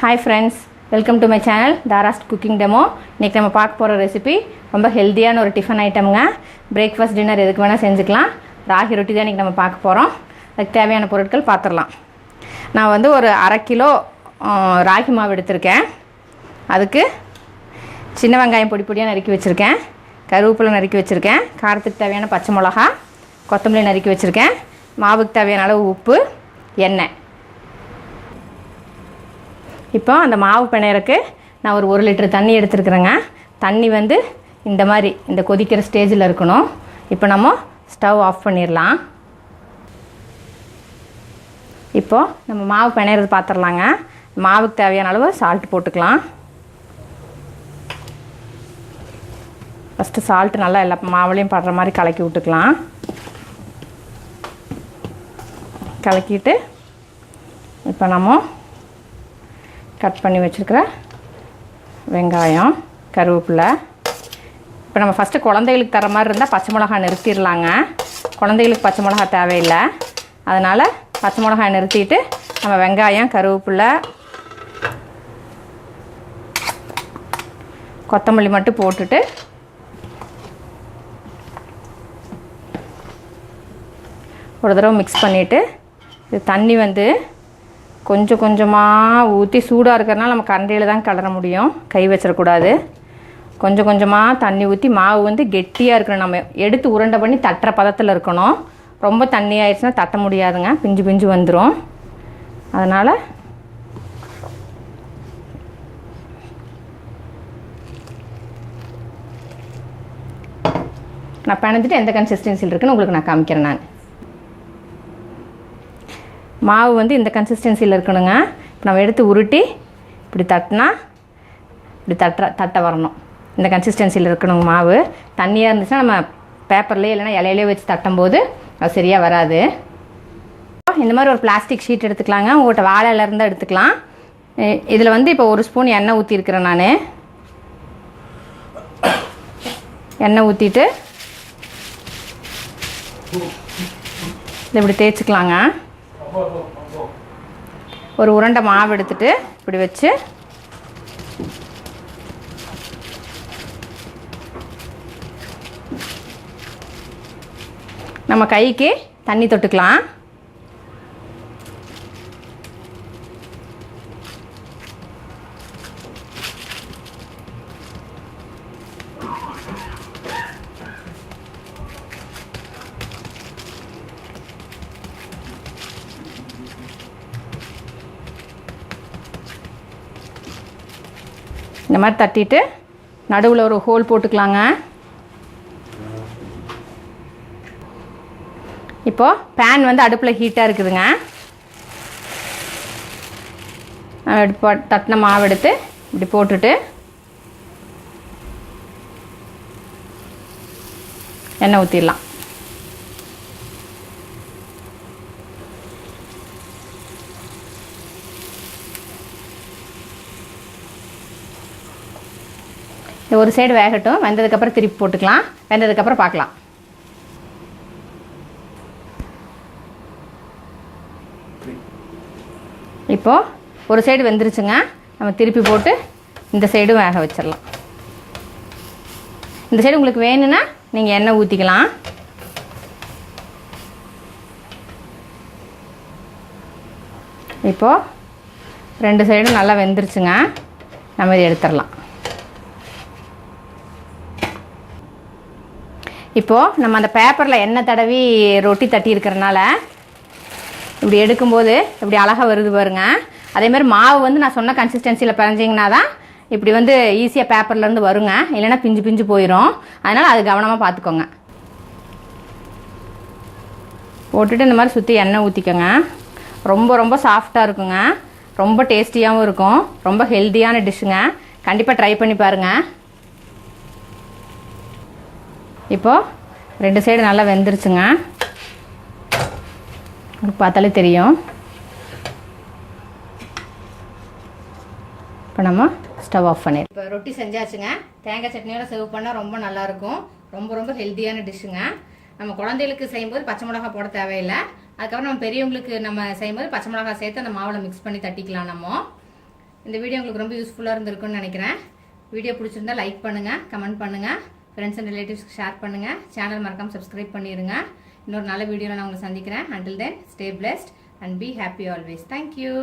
Hi friends, welcome to my channel Dara's cooking demo. இன்னைக்கு நம்ம பார்க்க போற ரெசிபி ரொம்ப ஹெல்தியான ஒரு டிஃபன் ஐட்டம்ங்க. பிரேக்ஃபாஸ்ட் டின்னர் எதுக்கு வேணா செஞ்சுக்கலாம். ராகி ரொட்டி தான் இன்னைக்கு நம்ம பார்க்க போறோம். அதுக்கு தேவையான பொருட்கள் பார்த்துடலாம். நான் வந்து ஒரு 1/2 கிலோ ராகி மாவு எடுத்துர்க்கேன். அதுக்கு சின்ன வெங்காயம் பொடி பொடியா நறுக்கி வச்சிருக்கேன். கருவேப்பிலை நறுக்கி வச்சிருக்கேன். காரத்துக்கு தேவையான பச்சை மிளகாய், கொத்தமல்லி நறுக்கி வச்சிருக்கேன். மாவுக்கு தேவையான அளவு உப்பு, எண்ணெய். இப்போ அந்த மாவு பிணையறக்கு நான் ஒரு 1 லிட்டர் தண்ணி எடுத்துருக்குறேங்க. தண்ணி வந்து இந்த மாதிரி இந்த கொதிக்கிற ஸ்டேஜில் இருக்கணும். இப்போ நம்ம ஸ்டவ் ஆஃப் பண்ணிடலாம். இப்போ நம்ம மாவு பிணையிறது பார்த்துடலாங்க. மாவுக்கு தேவையான அளவு சால்ட் போட்டுக்கலாம். ஃபஸ்ட்டு சால்ட்டு நல்லா எல்லா மாவுலையும் படுற மாதிரி கலக்கி விட்டுக்கலாம். கலக்கிட்டு இப்போ நம்ம கட் பண்ணி வச்சுருக்கிற வெங்காயம், கருவேப்பிலை. இப்போ நம்ம ஃபஸ்ட்டு குழந்தைகளுக்கு தர மாதிரி இருந்தால் பச்சை மிளகாய் நிறுத்திடலாங்க. குழந்தைகளுக்கு பச்சை மிளகாய் தேவையில்லை. அதனால் பச்சை மிளகாய் நிறுத்திட்டு நம்ம வெங்காயம், கருவேப்பிலை, கொத்தமல்லி மட்டும் போட்டுட்டு ஒரு தடவை மிக்ஸ் பண்ணிவிட்டு இது தண்ணி வந்து கொஞ்சம் கொஞ்சமாக ஊற்றி சூடாக இருக்கிறதுனால நம்ம கரண்டியில் தான் கிளற முடியும், கை வச்சிடக்கூடாது. கொஞ்சம் கொஞ்சமாக தண்ணி ஊற்றி மாவு வந்து கெட்டியாக இருக்கணும். நம்ம எடுத்து உருண்டை பண்ணி தட்டுற பதத்தில் இருக்கணும். ரொம்ப தண்ணி ஆயிடுச்சுன்னா தட்ட முடியாதுங்க, பிஞ்சு பிஞ்சு வந்துடும். அதனால் நான் பிணைஞ்சிட்டு எந்த கன்சிஸ்டன்சியில் இருக்குன்னு உங்களுக்கு நான் காமிக்கிறேன். நான் மாவு வந்து இந்த கன்சிஸ்டன்சியில் இருக்கணுங்க. இப்போ நம்ம எடுத்து உருட்டி இப்படி தட்டினா இப்படி தட்ட வரணும். இந்த கன்சிஸ்டன்சியில் இருக்கணுங்க மாவு. தண்ணியாக இருந்துச்சுன்னா நம்ம பேப்பர்லேயே இல்லைன்னா இலையிலே வச்சு தட்டும்போது அது சரியாக வராது. இந்த மாதிரி ஒரு பிளாஸ்டிக் ஷீட் எடுத்துக்கலாங்க. உங்கள்கிட்ட வாழை இலை இருந்தால் எடுத்துக்கலாம். இதில் வந்து இப்போ 1 ஸ்பூன் எண்ணெய் ஊற்றிருக்கிறேன். நான் எண்ணெய் ஊற்றிட்டு இதை இப்படி தேய்ச்சிக்கலாங்க. ஒரு உருண்டை மாவு எடுத்துட்டு இப்படி வச்சு நம்ம கைக்கு தண்ணி தொட்டுக்கலாம். இந்த மாதிரி தட்டிட்டு நடுவில் ஒரு ஹோல் போட்டுக்கலாங்க. இப்போது பேன் வந்து அடுப்பில் ஹீட்டாக இருக்குதுங்க. இப்போ தட்டின மாவு எடுத்து இப்படி போட்டுட்டு எண்ணெய் ஊற்றிடலாம். ஒரு சைடு வேகட்டும். வெந்ததுக்கப்புறம் திருப்பி போட்டுக்கலாம். வெந்ததுக்கப்புறம் பார்க்கலாம். இப்போது ஒரு சைடு வெந்துருச்சுங்க. நம்ம திருப்பி போட்டு இந்த சைடும் வேக வச்சிடலாம். இந்த சைடு உங்களுக்கு வேணும்னா நீங்கள் எண்ணெய் ஊற்றிக்கலாம். இப்போது 2 சைடும் நல்லா வெந்துருச்சுங்க. நம்ம இதை எடுத்துடலாம். இப்போது நம்ம அந்த பேப்பரில் எண்ணெய் தடவி ரொட்டி தட்டி இருக்கிறனால இப்படி எடுக்கும்போது இப்படி அழகாக வருது பாருங்க. அதேமாதிரி மாவு வந்து நான் சொன்ன கன்சிஸ்டன்சியில் பிணைஞ்சிங்கன்னா தான் இப்படி வந்து ஈஸியாக பேப்பர்லேருந்து வருங்க. இல்லைன்னா பிஞ்சு பிஞ்சு போயிடும். அதனால் அது கவனமாக பார்த்துக்கோங்க. போட்டுட்டு இந்த மாதிரி சுற்றி எண்ணெய் ஊற்றிக்கோங்க. ரொம்ப ரொம்ப சாஃப்டாக இருக்குங்க. ரொம்ப டேஸ்டியாகவும் இருக்கும். ரொம்ப ஹெல்த்தியான டிஷ்ஷுங்க. கண்டிப்பாக ட்ரை பண்ணி பாருங்கள். இப்போது 2 சைடு நல்லா வெந்துருச்சுங்க. பார்த்தாலே தெரியும். இப்போ நம்ம ஸ்டவ் ஆஃப் பண்ணிடுறோம். இப்போ ரொட்டி செஞ்சாச்சுங்க. தேங்காய் சட்னியோட சர்வ் பண்ணால் ரொம்ப நல்லாயிருக்கும். ரொம்ப ரொம்ப ஹெல்த்தியான டிஷ்ஷுங்க. நம்ம குழந்தைகளுக்கு செய்யும்போது பச்சை மிளகாய் போட தேவையில்லை. அதுக்கப்புறம் நம்ம பெரியவங்களுக்கு நம்ம செய்யும்போது பச்சை மிளகாய் சேர்த்து அந்த மாவில் மிக்ஸ் பண்ணி தட்டிக்கலாம். நம்ம இந்த வீடியோ உங்களுக்கு ரொம்ப யூஸ்ஃபுல்லாக இருந்திருக்கும்னு நினைக்கிறேன். வீடியோ பிடிச்சிருந்தா லைக் பண்ணுங்கள், கமெண்ட் பண்ணுங்கள், ஃப்ரெண்ட்ஸ் அண்ட் ரிலேட்டிவ்ஸ்க்கு ஷேர் பண்ணுங்கள், சேனல் மறக்காமல் சப்ஸ்கிரைப் பண்ணிடுங்க. இன்னொரு நல்ல வீடியோவில் நான் உங்களை சந்திக்கிறேன். Until then, stay blessed and be happy always. Thank you.